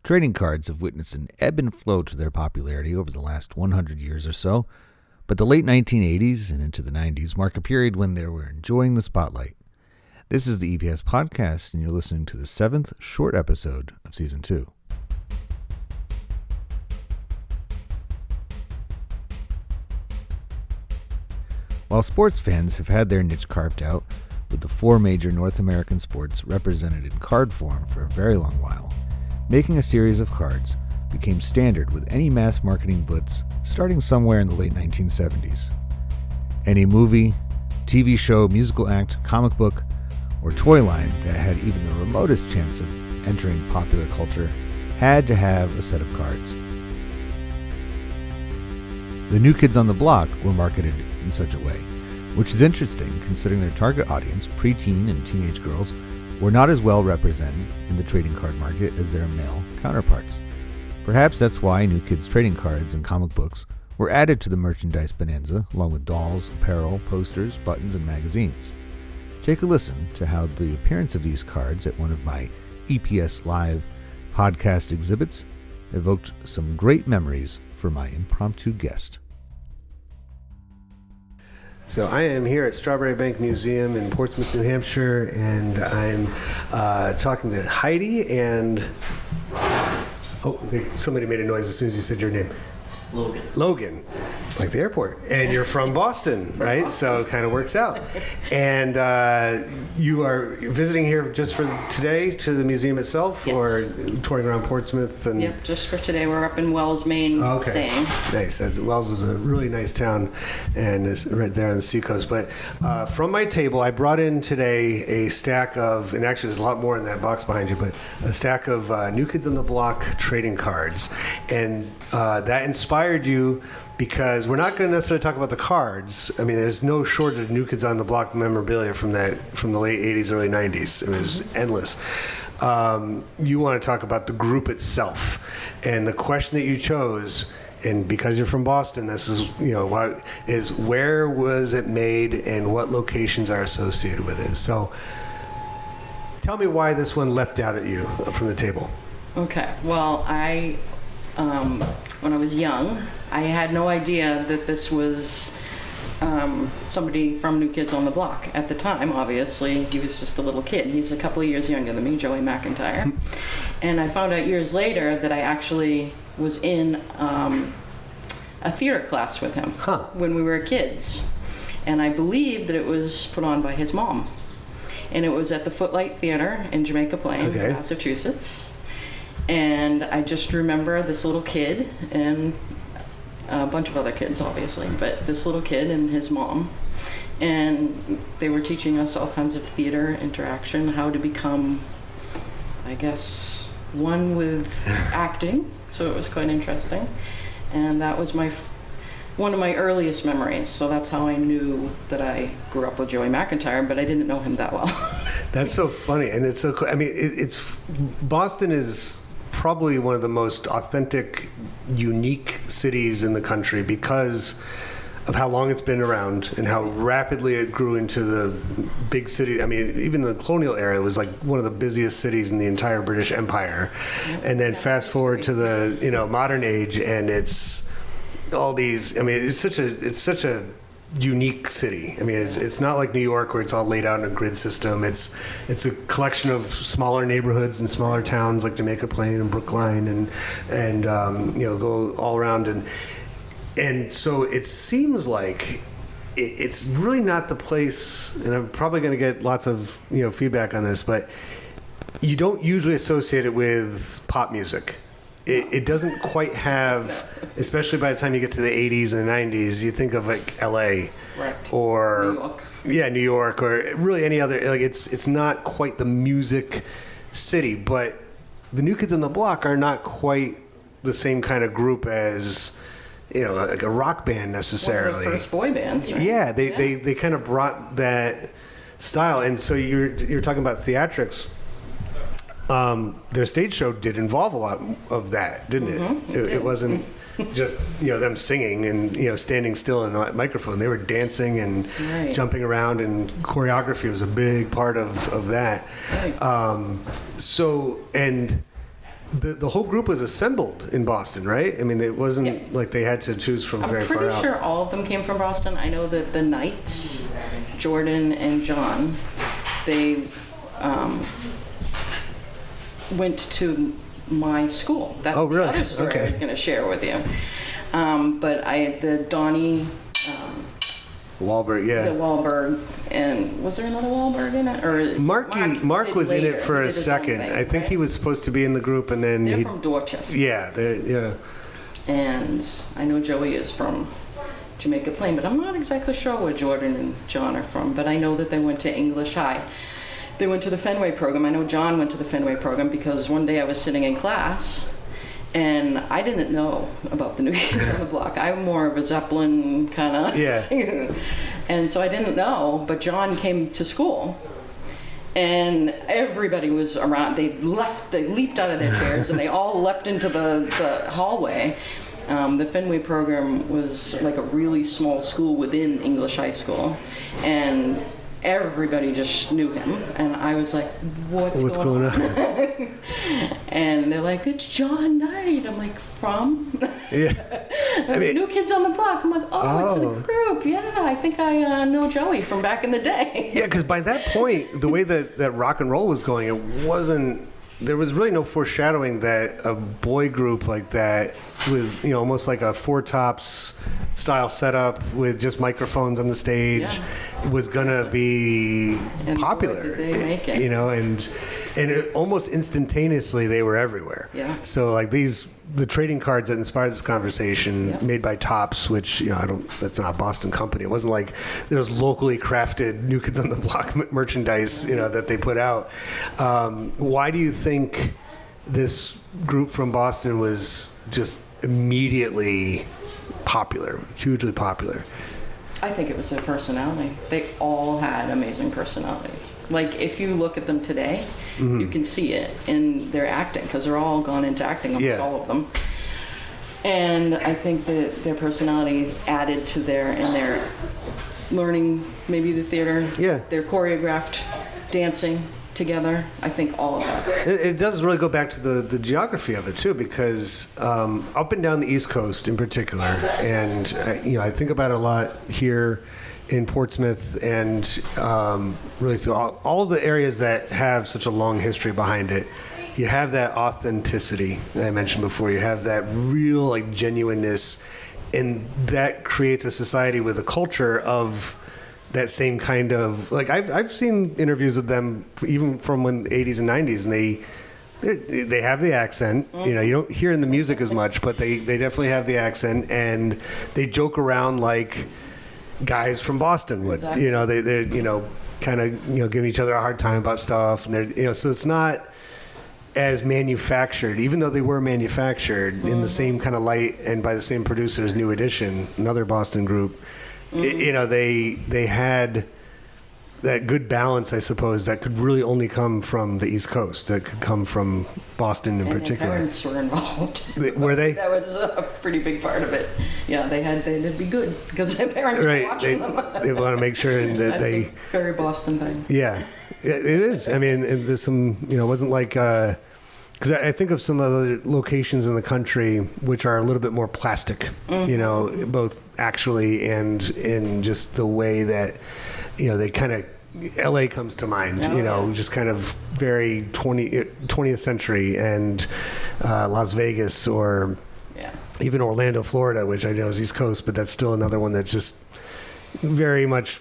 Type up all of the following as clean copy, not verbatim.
Trading cards have witnessed an ebb and flow to their popularity over the last 100 years or so, but the late 1980s and into the 90s mark a period when they were enjoying the spotlight. This is the EPS Podcast, and you're listening to the 7th short episode of Season 2. While sports fans have had their niche carved out, with the 4 major North American sports represented in card form for a very long while, making a series of cards became standard with any mass marketing blitz starting somewhere in the late 1970s. Any movie, TV show, musical act, comic book, or toy line that had even the remotest chance of entering popular culture had to have a set of cards. The New Kids on the Block were marketed in such a way, which is interesting considering their target audience, preteen and teenage girls, were not as well represented in the trading card market as their male counterparts. Perhaps that's why New Kids trading cards and comic books were added to the merchandise bonanza, along with dolls, apparel, posters, buttons, and magazines. Take a listen to how the appearance of these cards at one of my EPS Live podcast exhibits evoked some great memories for my impromptu guest. So I am here at Strawberry Bank Museum in Portsmouth, New Hampshire, and I'm talking to Heidi and... somebody made a noise as soon as you said your name. Logan, like the airport. And you're from Boston, right? So it kind of works out. And you are visiting here just for today to the museum itself, yes, or touring around Portsmouth? And yep, just for today. We're up in Wells, Maine, staying. Nice. Wells is a really nice town, and it's right there on the seacoast. But from my table, I brought in today a stack of, and actually there's a lot more in that box behind you, but a stack of New Kids on the Block trading cards. And that inspired you because we're not going to necessarily talk about the cards. I mean, there's no shortage of New Kids on the Block memorabilia from the late 80s, early 90s. It was endless. You want to talk about the group itself. And the question that you chose, and because you're from Boston, this is, is where was it made and what locations are associated with it? So tell me why this one leapt out at you from the table. Okay. Well, when I was young, I had no idea that this was somebody from New Kids on the Block. At the time, obviously, he was just a little kid. He's a couple of years younger than me, Joey McIntyre. And I found out years later that I actually was in a theater class with him when we were kids. And I believe that it was put on by his mom. And it was at the Footlight Theater in Jamaica Plain, Massachusetts. And I just remember this little kid and a bunch of other kids, obviously, but this little kid and his mom. And they were teaching us all kinds of theater interaction, how to become, I guess, one with acting. So it was quite interesting. And that was one of my earliest memories. So that's how I knew that I grew up with Joey McIntyre, but I didn't know him that well. That's so funny. And it's so cool. I mean, Boston is probably one of the most authentic, unique cities in the country because of how long it's been around and how rapidly it grew into the big city. I mean, even the colonial era, it was like one of the busiest cities in the entire British Empire. And then fast forward to the modern age, and it's all these. I mean, it's such a unique city. I mean, it's not like New York where it's all laid out in a grid system. It's a collection of smaller neighborhoods and smaller towns like Jamaica Plain and Brookline and go all around and so it seems like it's really not the place. And I'm probably going to get lots of feedback on this, but you don't usually associate it with pop music. It doesn't quite have, especially by the time you get to the 80s and 90s, you think of like LA, right, or New York. Yeah, New York, or really any other. Like it's not quite the music city, but the New Kids on the Block are not quite the same kind of group as like a rock band necessarily. One of the first boy bands, right? Yeah, they kind of brought that style, and so you're talking about theatrics. Their stage show did involve a lot of that, didn't it? Mm-hmm. It wasn't just them singing and standing still in the microphone. They were dancing and jumping around, and choreography was a big part of that. Right. So, and the whole group was assembled in Boston, right? I mean, it wasn't like they had to choose from very far out. I'm pretty sure all of them came from Boston. I know that the Knights, Jordan and John, they went to my school. That's really? the other story I was going to share with you. But the Donnie... Wahlberg, yeah. The Wahlberg, and was there another Wahlberg in it? Or Mark was in it for a second. I think he was supposed to be in the group, and then they're from Dorchester. Yeah. And I know Joey is from Jamaica Plain, but I'm not exactly sure where Jordan and John are from. But I know that they went to English High. They went to the Fenway program. I know John went to the Fenway program because one day I was sitting in class. And I didn't know about the New Kids on the Block. I'm more of a Zeppelin kind of. Yeah. And so I didn't know, but John came to school. And everybody was around. They leaped out of their chairs, and they all leapt into the hallway. The Fenway program was like a really small school within English High School. And everybody just knew him, and I was like, what's going on? And they're like, it's John Knight. I'm like, from? Yeah. New Kids on the Block. I'm like, it's in a group. Yeah, I think I know Joey from back in the day. Yeah, because by that point, the way that rock and roll was going, there was really no foreshadowing that a boy group like that with, almost like a Four Tops style setup with just microphones on the stage was gonna be popular. Boy, did they make it. And it, almost instantaneously they were everywhere. Yeah. So like the trading cards that inspired this conversation, made by Tops, which that's not a Boston company. It wasn't like there was locally crafted New Kids on the Block merchandise, that they put out. Why do you think this group from Boston was just immediately popular, hugely popular? I think it was their personality. They all had amazing personalities. Like, if you look at them today, you can see it in their acting, because they're all gone into acting, almost all of them. And I think that their personality added to their learning, maybe the theater, their choreographed dancing together. I think all of that. It does really go back to the geography of it too, because up and down the East Coast in particular, and I think about it a lot here in Portsmouth, and really to all of the areas that have such a long history behind it. You have that authenticity that I mentioned before. You have that real genuineness, and that creates a society with a culture of that same kind of, I've seen interviews with them even from when the 80s and 90s, and they have the accent. You don't hear in the music as much, but they definitely have the accent, and they joke around like guys from Boston would. Exactly. They're kind of giving each other a hard time about stuff, and they're so it's not as manufactured, even though they were manufactured in the same kind of light and by the same producer as New Edition, another Boston group. They had that good balance, I suppose, that could really only come from the East Coast, that could come from Boston in particular. Their parents were involved. Were they? That was a pretty big part of it. Yeah, they had to be good because their parents were watching them. They want to make sure that they... Very Boston thing. Yeah, it is. I mean, there's some, it wasn't like... Because I think of some other locations in the country which are a little bit more plastic, both actually and in just the way that, they kind of, LA comes to mind, just kind of very 20th century, and Las Vegas, or even Orlando, Florida, which I know is East Coast, but that's still another one that's just very much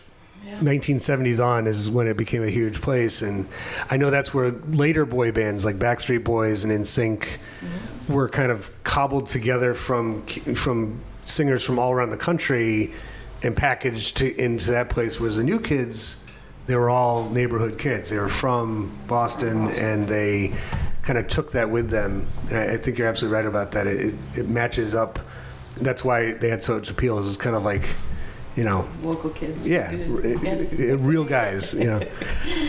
1970s on is when it became a huge place. And I know that's where later boy bands like Backstreet Boys and NSYNC were kind of cobbled together from singers from all around the country and packaged into that place. Whereas the New Kids, they were all neighborhood kids. They were from Boston, and they kind of took that with them. And I think you're absolutely right about that. It matches up. That's why they had so much appeal. It's kind of like, local kids. Yeah, real guys.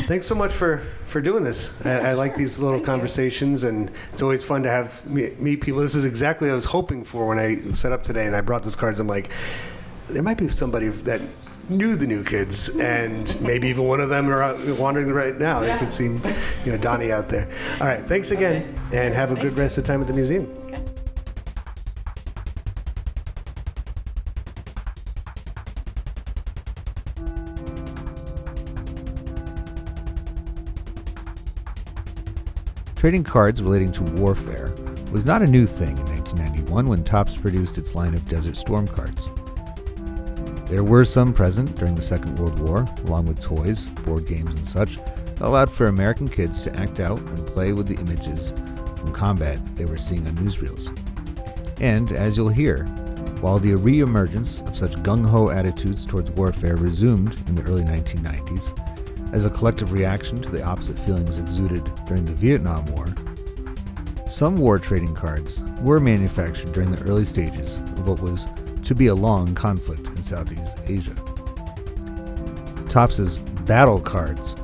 Thanks so much for doing this. I like these little conversations, and it's always fun to meet people. This is exactly what I was hoping for when I set up today, and I brought those cards. I'm like, there might be somebody that knew the new kids, and maybe even one of them are out wandering right now. I could see, Donnie out there. All right, thanks again, and have a good rest of the time at the museum. Trading cards relating to warfare was not a new thing in 1991 when Topps produced its line of Desert Storm cards. There were some present during the Second World War, along with toys, board games, and such, that allowed for American kids to act out and play with the images from combat that they were seeing on newsreels. And, as you'll hear, while the re-emergence of such gung-ho attitudes towards warfare resumed in the early 1990s, as a collective reaction to the opposite feelings exuded during the Vietnam War, some war trading cards were manufactured during the early stages of what was to be a long conflict in Southeast Asia. Topps' battle cards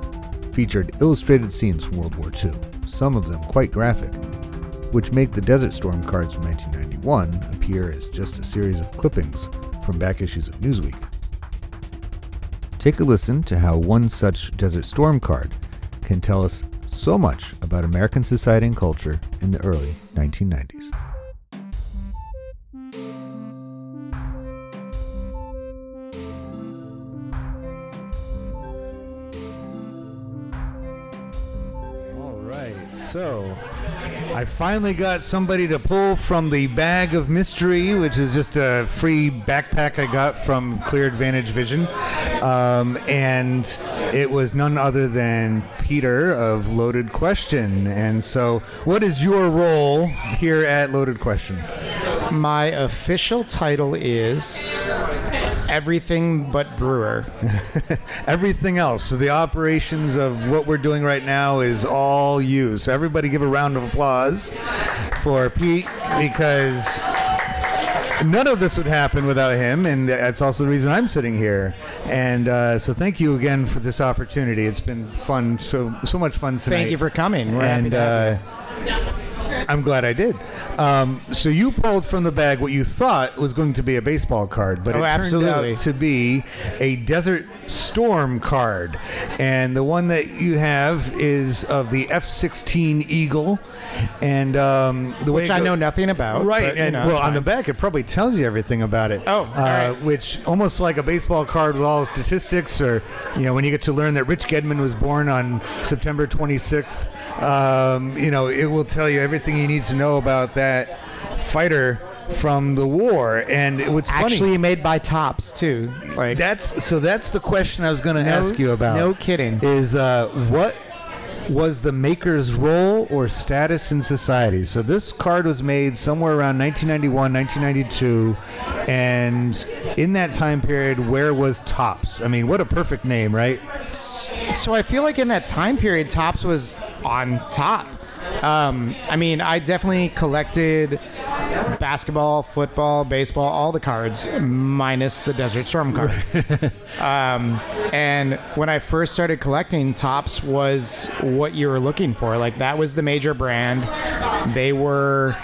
featured illustrated scenes from World War II, some of them quite graphic, which make the Desert Storm cards from 1991 appear as just a series of clippings from back issues of Newsweek. Take a listen to how one such Desert Storm card can tell us so much about American society and culture in the early 1990s. All right, so I finally got somebody to pull from the bag of mystery, which is just a free backpack I got from Clear Advantage Vision. And it was none other than Peter of Loaded Question. And so, what is your role here at Loaded Question? My official title is Everything But Brewer. Everything else. So the operations of what we're doing right now is all you. So everybody give a round of applause for Pete, because none of this would happen without him, and that's also the reason I'm sitting here. And so thank you again for this opportunity. It's been fun, so much fun tonight. Thank you for coming. We're happy to have you. I'm glad I did. So you pulled from the bag what you thought was going to be a baseball card, but it turned out to be a Desert Storm card. And the one that you have is of the F-16 Eagle. And the way which I know nothing about. Right. But, and on the back, it probably tells you everything about it. Oh, all right. Which almost like a baseball card with all statistics, or when you get to learn that Rich Gedman was born on September 26th, it will tell you everything you need to know about that fighter from the war. And what's funny, actually made by Topps too. Like that's the question I was going to ask you about. No kidding. Is what was the maker's role or status in society? So this card was made somewhere around 1991, 1992, and in that time period, where was Topps? I mean, what a perfect name, right? So I feel like in that time period, Topps was on top. I definitely collected basketball, football, baseball, all the cards, minus the Desert Storm cards. And when I first started collecting, Topps was what you were looking for. Like, that was the major brand. They were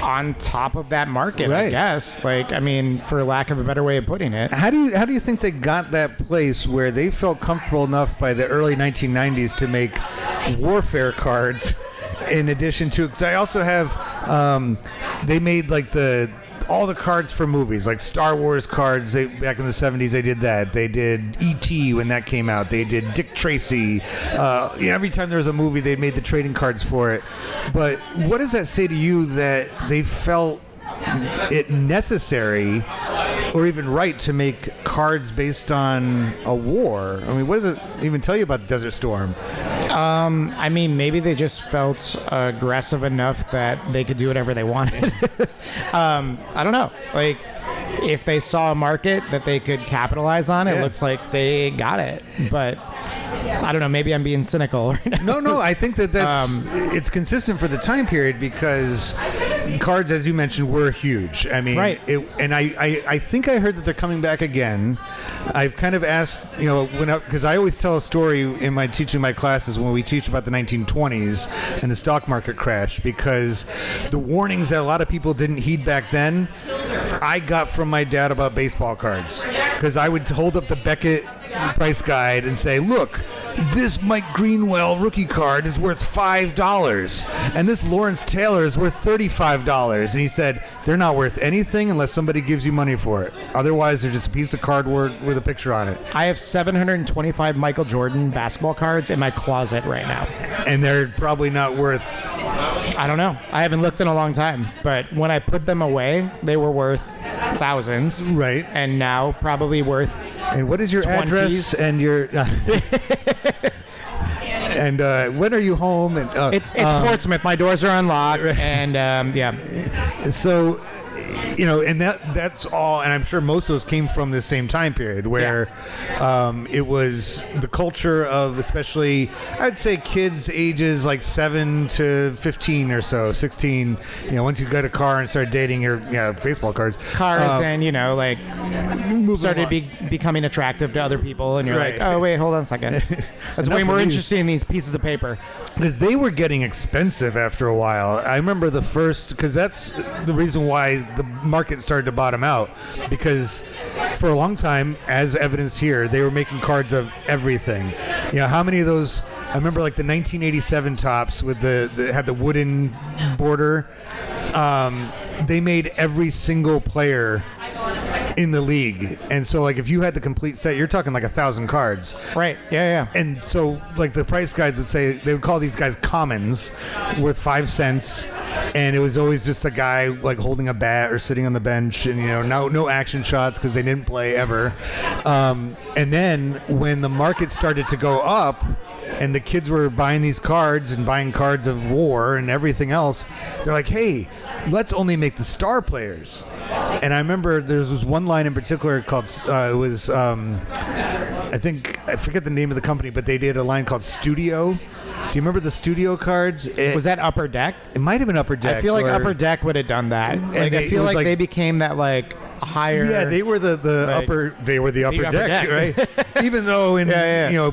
on top of that market, right. I guess. For lack of a better way of putting it. How do you think they got that place where they felt comfortable enough by the early 1990s to make warfare cards, in addition to, because I also have, they made all the cards for movies, like Star Wars cards. Back in the 70s, they did that. They did E.T. when that came out. They did Dick Tracy. Every time there was a movie, they made the trading cards for it. But what does that say to you that they felt it necessary or even right to make cards based on a war? I mean, what does it even tell you about Desert Storm? Maybe they just felt aggressive enough that they could do whatever they wanted. I don't know. If they saw a market that they could capitalize on, it looks like they got it. But I don't know. Maybe I'm being cynical right now. No. I think that's it's consistent for the time period, because cards, as you mentioned, were huge. I mean, right. I think I heard that they're coming back again. I've kind of asked, because I always tell a story in my teaching my classes when we teach about the 1920s and the stock market crash, because the warnings that a lot of people didn't heed back then, I got from my dad about baseball cards. because I would hold up the Beckett price guide and say, look, this Mike Greenwell rookie card is worth $5, and this Lawrence Taylor is worth $35. And he said, they're not worth anything unless somebody gives you money for it. Otherwise, they're just a piece of cardboard with a picture on it. I have 725 Michael Jordan basketball cards in my closet right now. And they're probably not worth... I don't know. I haven't looked in a long time, but when I put them away, they were worth thousands. Right. And now probably worth... And what is your 20s. address and your... and when are you home? And It's Portsmouth. My doors are unlocked, and yeah. So, and that's all. And I'm sure most of those came from the same time period where it was the culture of, especially, I'd say kids ages like 7 to 15 or so, 16. Once you got a car and started dating your baseball cards, and like started becoming attractive to other people, and you're right. like, oh wait, hold on a second. That's way more interesting than these pieces of paper. Because they were getting expensive after a while. I remember the first, because that's the reason why the market started to bottom out, because for a long time, as evidenced here, they were making cards of everything. How many of those? I remember like the 1987 tops with the had the wooden border. They made every single player in the league, and so like if you had the complete set, you're talking like 1,000 cards. Right. Yeah. And so like the price guides would say, they would call these guys commons, worth 5 cents, and it was always just a guy like holding a bat or sitting on the bench, and no action shots because they didn't play ever. And then when the market started to go up and the kids were buying these cards and buying cards of war and everything else, they're like, hey, let's only make the star players. And I remember there was one line in particular called, I forget the name of the company, but they did a line called Studio. Do you remember the Studio cards? Was that Upper Deck? It might have been Upper Deck. I feel like Upper Deck would have done that. Like, I feel like they became that like higher. Yeah, they were the upper deck, right? Even though in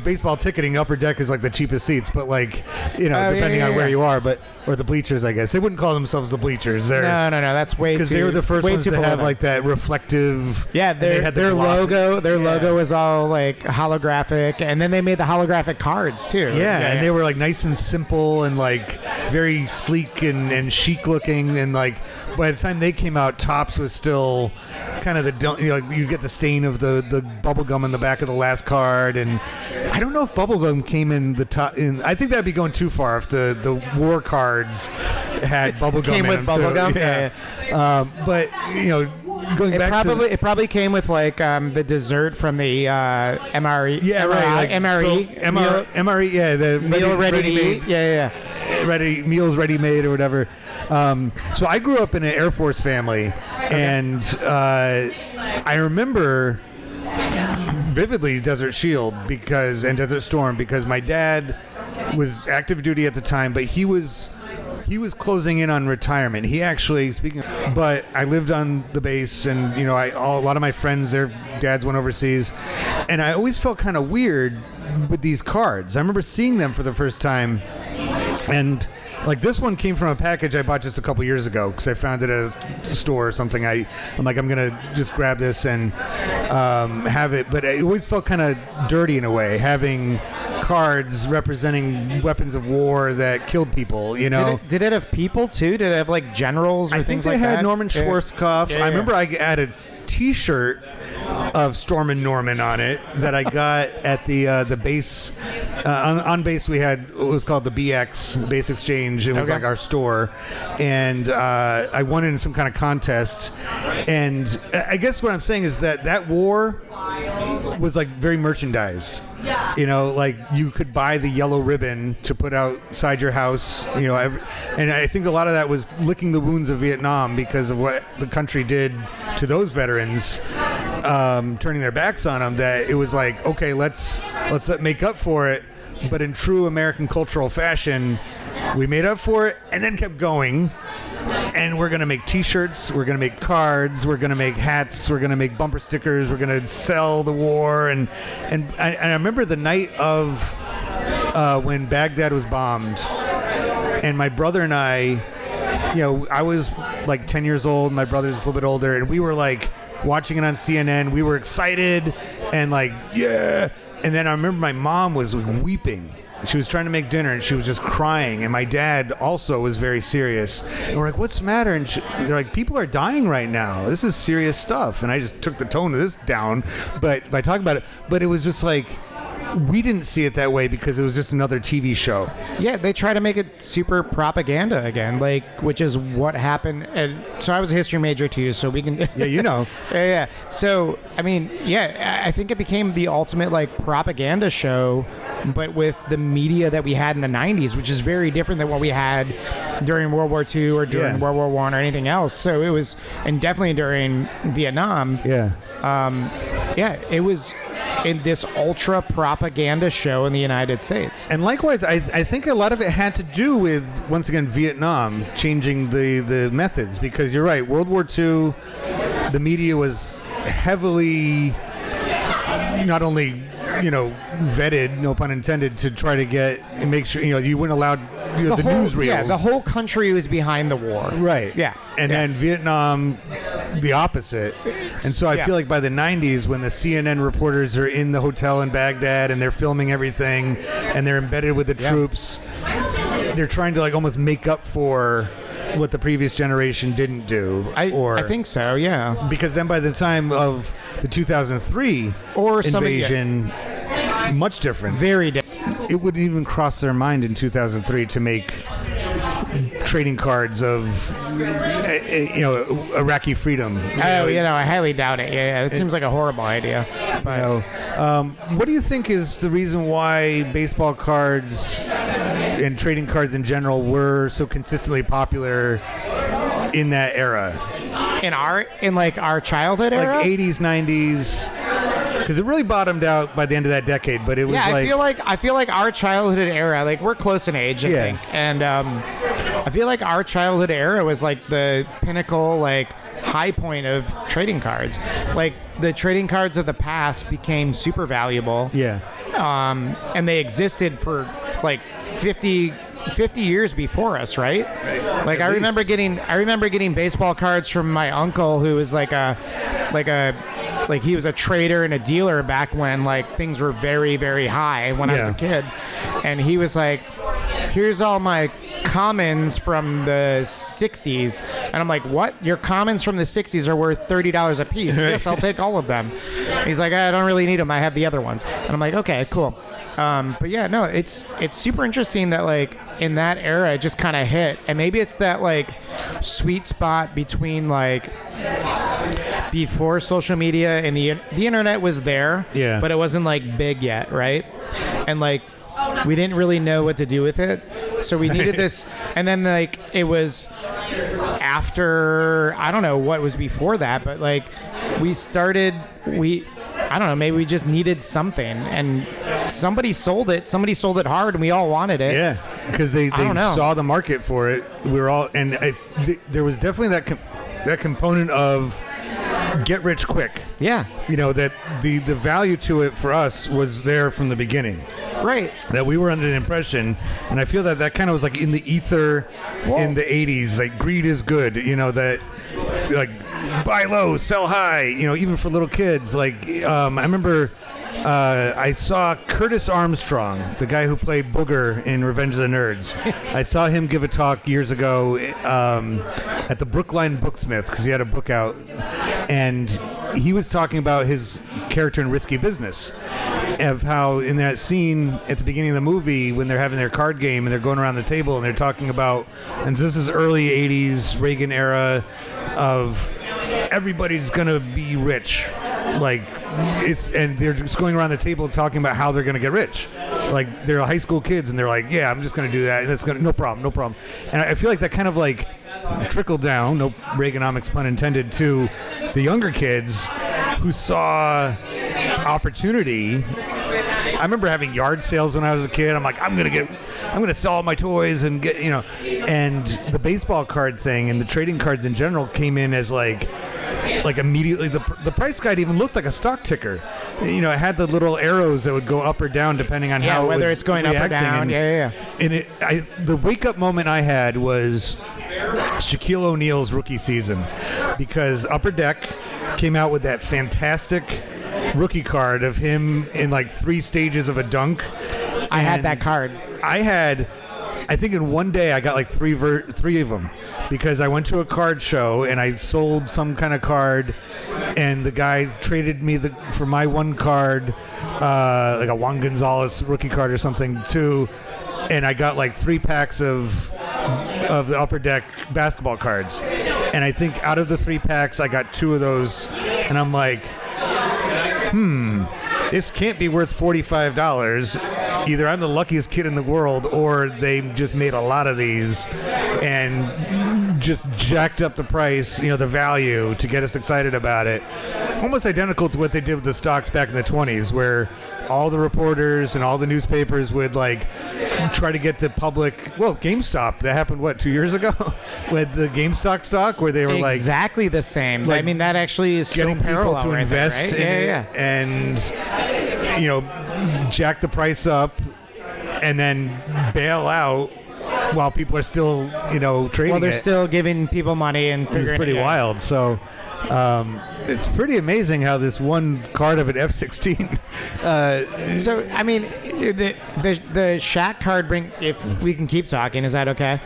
baseball ticketing, Upper Deck is like the cheapest seats, but like depending on where you are, or the bleachers, I guess they wouldn't call themselves the bleachers. No, that's way too, because they were the first ones to have like that reflective. Yeah, their logo is all like holographic, and then they made the holographic cards too. Yeah, and they were like nice and simple and like very sleek and chic looking, and like by the time they came out, Topps was still kind of you get the stain of the bubble gum in the back of the last card, and I don't know if bubble gum came in the top. I think that'd be going too far if the war cards had bubble gum. Came in with them bubble too. gum. Yeah. But going back it probably came with like the dessert from the MRE. Yeah, right. Like MRE. Yeah, the meal ready to eat. Yeah. Meals ready made or whatever. So I grew up in an Air Force family, and I remember vividly Desert Shield and Desert Storm because my dad was active duty at the time, but he was closing in on retirement. He actually, but I lived on the base, and a lot of my friends, their dads went overseas, and I always felt kind of weird with these cards. I remember seeing them for the first time, and like this one came from a package I bought just a couple years ago because I found it at a store or something. I'm like, I'm gonna just grab this and have it, but it always felt kind of dirty in a way, having cards representing weapons of war that killed people. Did it have people too? Did it have like generals or things like that? I think they had Norman Schwarzkopf. Yeah. I remember I had a T-shirt of Storm and Norman on it that I got at the base. On base, we had what was called the BX Base Exchange. It was like our store, and I won it in some kind of contest. And I guess what I'm saying is that war was like very merchandised. Like you could buy the yellow ribbon to put outside your house. And I think a lot of that was licking the wounds of Vietnam because of what the country did to those veterans, turning their backs on them. That it was like, okay, let's make up for it. But in true American cultural fashion, we made up for it and then kept going. And we're going to make T-shirts, we're going to make cards, we're going to make hats, we're going to make bumper stickers, we're going to sell the war. And I remember the night of when Baghdad was bombed, and my brother and I was like 10 years old, my brother's a little bit older, and we were like watching it on CNN. We were excited and like, yeah. And then I remember my mom was weeping. She was trying to make dinner and she was just crying. And my dad also was very serious. And we're like, what's the matter? And they're like, people are dying right now. This is serious stuff. And I just took the tone of this down, but by talking about it. But it was just like, we didn't see it that way because it was just another TV show. Yeah, they try to make it super propaganda again, like, which is what happened. And so I was a history major too, so we can. Yeah, you know. Yeah. So I mean, yeah, I think it became the ultimate like propaganda show, but with the media that we had in the '90s, which is very different than what we had during World War II or during World War I or anything else. So it was, and definitely during Vietnam. Yeah. It was in this ultra propaganda show in the United States. And likewise, I think a lot of it had to do with, once again, Vietnam changing the methods, because you're right, World War II, the media was heavily not only, vetted, no pun intended, to try to get and make sure, you weren't allowed the newsreels. Yeah, the whole country was behind the war. Right. Yeah. And then Vietnam, the opposite. And so I feel like by the 90s, when the CNN reporters are in the hotel in Baghdad and they're filming everything and they're embedded with the troops, they're trying to like almost make up for what the previous generation didn't do. I think so, yeah. Because then by the time of the 2003 invasion, much different. Very different. It wouldn't even cross their mind in 2003 to make trading cards of, Iraqi freedom. I highly doubt it. Yeah, it seems like a horrible idea. But what do you think is the reason why baseball cards and trading cards in general were so consistently popular in that era? In our childhood era? Like 80s, 90s. Because it really bottomed out by the end of that decade, but it was I feel like our childhood era, like we're close in age, I think, and I feel like our childhood era was like the pinnacle, like high point of trading cards. Like the trading cards of the past became super valuable. Yeah. And they existed for like 50 years before us, right? Like I remember getting baseball cards from my uncle, who was like he was a trader and a dealer back when like things were very, very high when I was a kid. And he was like, here's all my commons from the 60s. And I'm like, what? Your commons from the 60s are worth $30 a piece. Yes, I'll take all of them. He's like, I don't really need them. I have the other ones. And I'm like, okay, cool. But yeah, no, it's super interesting that like in that era it just kind of hit. And maybe it's that like sweet spot between like before social media and the internet was there, but it wasn't like big yet, right? And like we didn't really know what to do with it, so we needed this. And then like it was after, I don't know what was before that, but like I don't know, maybe we just needed something, and somebody sold it hard, and we all wanted it. Yeah, because they saw the market for it. We were all, and there was definitely that component of get rich quick. Yeah. That the value to it for us was there from the beginning. Right. That we were under the impression, and I feel that kind of was like in the ether in the 80s, like greed is good, that like buy low, sell high, even for little kids. Like I remember I saw Curtis Armstrong, the guy who played Booger in Revenge of the Nerds. I saw him give a talk years ago at the Brookline Booksmith, because he had a book out, and he was talking about his character in Risky Business, of how in that scene at the beginning of the movie when they're having their card game and they're going around the table and they're talking about, and this is early 80s Reagan era of everybody's gonna be rich, like and they're just going around the table talking about how they're gonna get rich, like they're high school kids and they're like, yeah, I'm just gonna do that, and that's gonna no problem. And I feel like that kind of like trickled down, no Reaganomics pun intended, to the younger kids who saw opportunity. I remember having yard sales when I was a kid. I'm like, I'm gonna sell all my toys and get, and the baseball card thing and the trading cards in general came in as like immediately the price guide even looked like a stock ticker. It had the little arrows that would go up or down depending on how whether it was it's going up or down. And the wake up moment I had was Shaquille O'Neal's rookie season, because Upper Deck came out with that fantastic rookie card of him in like 3 stages of a dunk. I had that card. I think in one day I got like three of them because I went to a card show and I sold some kind of card, and the guy traded me for my one card, like a Juan Gonzalez rookie card or something too, and I got like 3 packs of the Upper Deck basketball cards, and I think out of the 3 packs I got 2 of those, and I'm like, this can't be worth $45. Either I'm the luckiest kid in the world, or they just made a lot of these and just jacked up the price, the value to get us excited about it. Almost identical to what they did with the stocks back in the 20s, where all the reporters and all the newspapers would like try to get the public. Well, GameStop, that happened 2 years ago with the GameStop stock, where they were exactly the same. like I mean, that actually is getting so people parallel to right invest there, right? in it, and jack the price up and then bail out while people are still trading. Well, they're it. still giving people money and figuring It's pretty it out. wild. So it's pretty amazing how this one card of an F-16. So I mean, the Shaq card if we can keep talking, is that okay?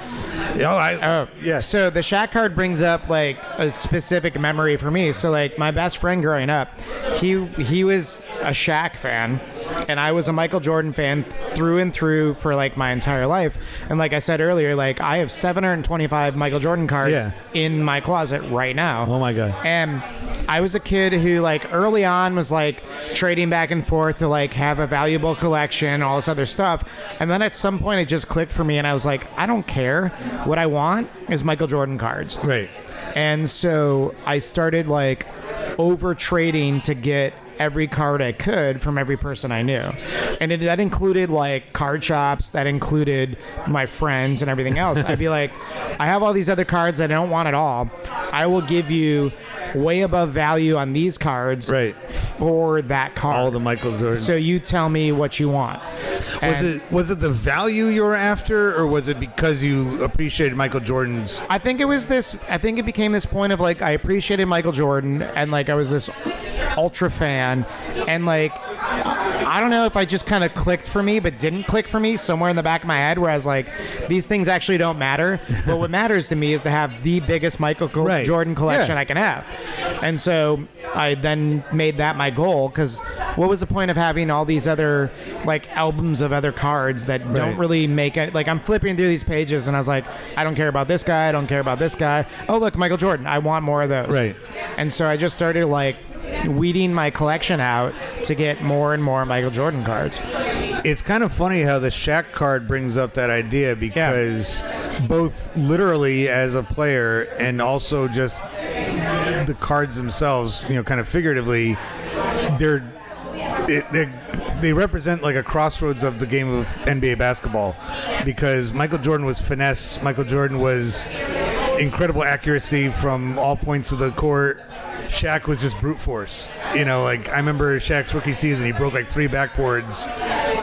Yeah. So the Shaq card brings up like a specific memory for me. So like my best friend growing up, he was a Shaq fan, and I was a Michael Jordan fan through and through for like my entire life. And like I said earlier, like I have 725 Michael Jordan cards in my closet right now. Oh my God. And I was a kid who like early on was like trading back and forth to like have a valuable collection, all this other stuff. And then at some point it just clicked for me, and I was like, I don't care. What I want is Michael Jordan cards. Right. And so I started like over trading to get every card I could from every person I knew. And that included like card shops, that included my friends and everything else. I'd be like, I have all these other cards that I don't want at all. I will give you way above value on these cards for that card. All the Michael Jordan. So you tell me what you want. Was it the value you were after, or was it because you appreciated Michael Jordan's? I think it became this point of like I appreciated Michael Jordan, and like I was this ultra fan, and like I don't know if I just kind of clicked for me but didn't click for me somewhere in the back of my head, where I was like, these things actually don't matter, but what matters to me is to have the biggest Michael Jordan collection I can have. And so I then made that my goal, because what was the point of having all these other like albums of other cards that don't really make it? Like I'm flipping through these pages and I was like, I don't care about this guy, I don't care about this guy. Oh look, Michael Jordan, I want more of those. Right. And so I just started like weeding my collection out to get more and more Michael Jordan cards. It's kind of funny how the Shaq card brings up that idea, because both literally as a player and also just the cards themselves, kind of figuratively, they represent like a crossroads of the game of NBA basketball, because Michael Jordan was finesse. Michael Jordan was incredible accuracy from all points of the court. Shaq was just brute force. Like I remember Shaq's rookie season, he broke like 3 backboards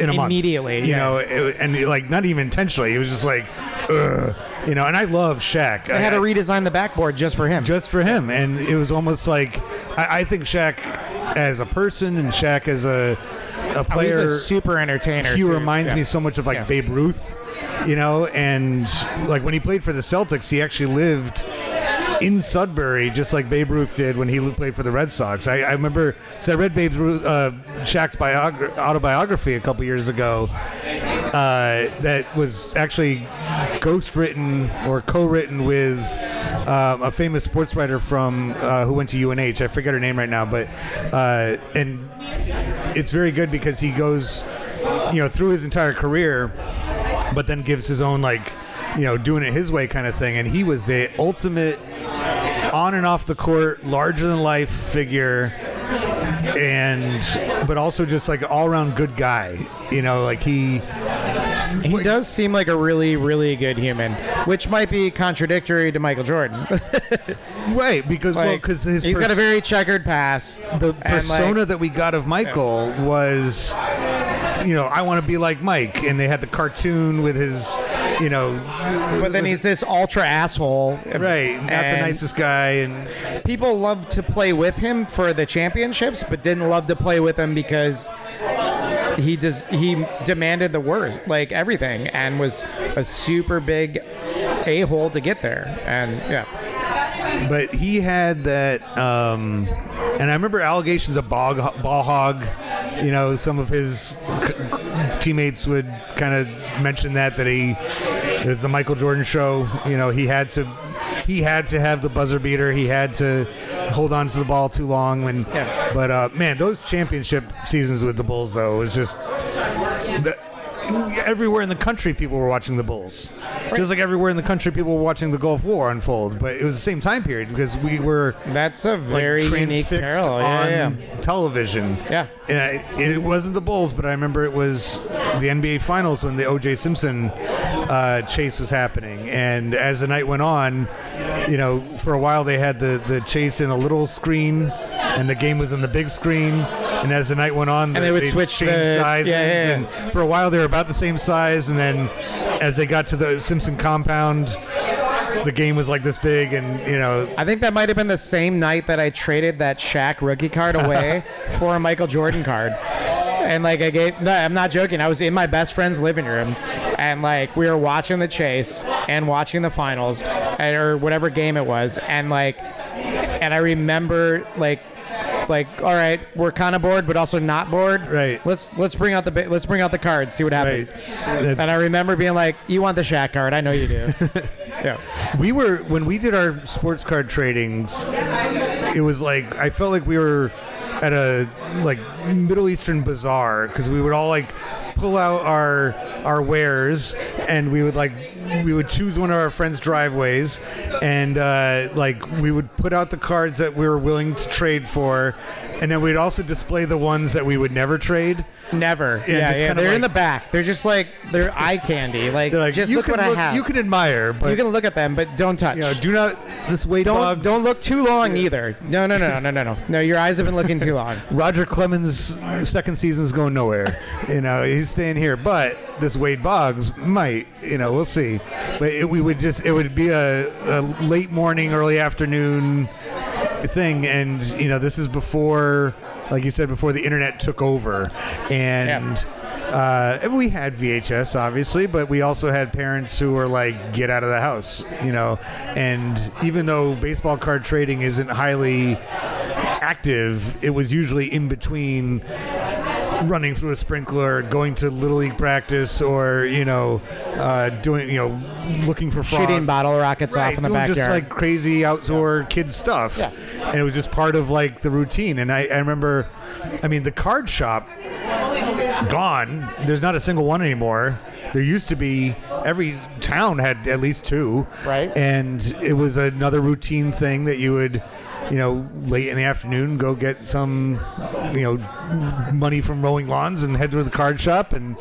in a month. Immediately, and like not even intentionally. It was just like, ugh. And I love Shaq. They had to redesign the backboard just for him. Just for him. And it was almost like, I think Shaq as a person and Shaq as a player. He's a super entertainer. He reminds me so much of like Babe Ruth, and like when he played for the Celtics, he actually lived in Sudbury, just like Babe Ruth did when he played for the Red Sox. I remember, so I read Shaq's autobiography a couple years ago that was actually ghostwritten or co-written with a famous sports writer from who went to UNH. I forget her name right now, but and it's very good because he goes, through his entire career, but then gives his own like, doing it his way kind of thing. And he was the ultimate on and off the court, larger than life figure, but also just like all around good guy. Like he does seem like a really, really good human, which might be contradictory to Michael Jordan. Right, because he's got a very checkered past. The persona that we got of Michael was, I want to be like Mike, and they had the cartoon with his you know. But then he's this ultra asshole. Right, not the nicest guy. And people loved to play with him for the championships, but didn't love to play with him because he demanded the worst, like everything, and was a super big a-hole to get there. And yeah. But he had that, and I remember allegations of ball hog. You know, some of his teammates would kind of mention that it was the Michael Jordan show. You know, he had to have the buzzer beater. He had to hold on to the ball too long. But man, those championship seasons with the Bulls, though, was just everywhere in the country people were watching the Bulls. Just like everywhere in the country people were watching the Gulf War unfold. But it was the same time period because we were that's a very unique transfixed parallel on television. Yeah. And it wasn't the Bulls, but I remember it was the NBA Finals when the O.J. Simpson chase was happening. And as the night went on, you know, for a while they had the chase in a little screen and the game was in the big screen. And as the night went on, and they would switch sizes. Yeah. And for a while they were about the same size, and then as they got to the Simpson compound, the game was like this big, and you know. I think that might have been the same night that I traded that Shaq rookie card away for a Michael Jordan card. And like I'm not joking. I was in my best friend's living room, and like we were watching the chase and watching the finals, or whatever game it was, and I remember like all right, we're kind of bored, but also not bored. Right. Let's bring out the cards, see what happens. Right. And I remember being like, "You want the Shaq card? I know you do." Yeah. When we did our sports card tradings, it was like I felt like we were at a like Middle Eastern bazaar because we would all like pull out our wares and we would choose one of our friends' driveways and we would put out the cards that we were willing to trade for, and then we'd also display the ones that we would never trade. Never. Yeah. They're in the back. They're just like they're eye candy. Like just look what I have. You can admire, but you can look at them, but don't touch. You know, do not. This way, don't look too long either. No. No, your eyes have been looking too long. Roger Clemens' second season's going nowhere. You know, he's staying here, but this Wade Boggs might. You know, we'll see. But it would be a late morning, early afternoon thing, and you know, this is before, like you said, before the internet took over, and we had VHS obviously, but we also had parents who were like, get out of the house, you know. And even though baseball card trading isn't highly active, it was usually in between running through a sprinkler, going to Little League practice, or you know, doing, you know, looking for frogs, shooting bottle rockets off in the backyard, just like crazy outdoor kids stuff. Yeah. And it was just part of like the routine. And I remember, I mean, the card shop gone. There's not a single one anymore. There used to be, every town had at least two. Right. And it was another routine thing that you would, you know, late in the afternoon, go get some, you know, money from mowing lawns and head to the card shop and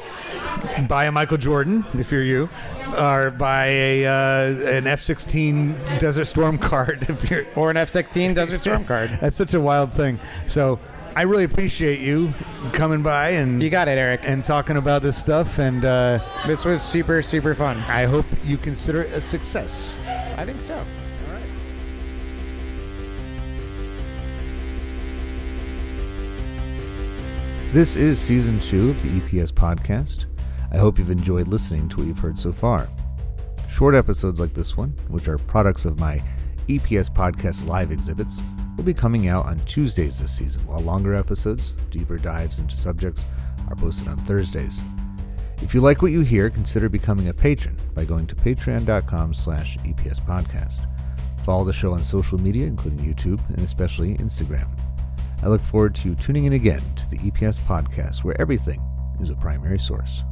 buy a Michael Jordan, if you're you, or buy an F-16 Desert Storm card, if you're, or an F-16 Desert Storm card. That's such a wild thing. So I really appreciate you coming by and you got it, Eric, and talking about this stuff. And this was super, super fun. I hope you consider it a success. I think so. This is Season 2 of the EPS Podcast. I hope you've enjoyed listening to what you've heard so far. Short episodes like this one, which are products of my EPS Podcast live exhibits, will be coming out on Tuesdays this season, while longer episodes, deeper dives into subjects, are posted on Thursdays. If you like what you hear, consider becoming a patron by going to patreon.com/EPS Podcast. Follow the show on social media, including YouTube and especially Instagram. I look forward to you tuning in again to the EPS Podcast, where everything is a primary source.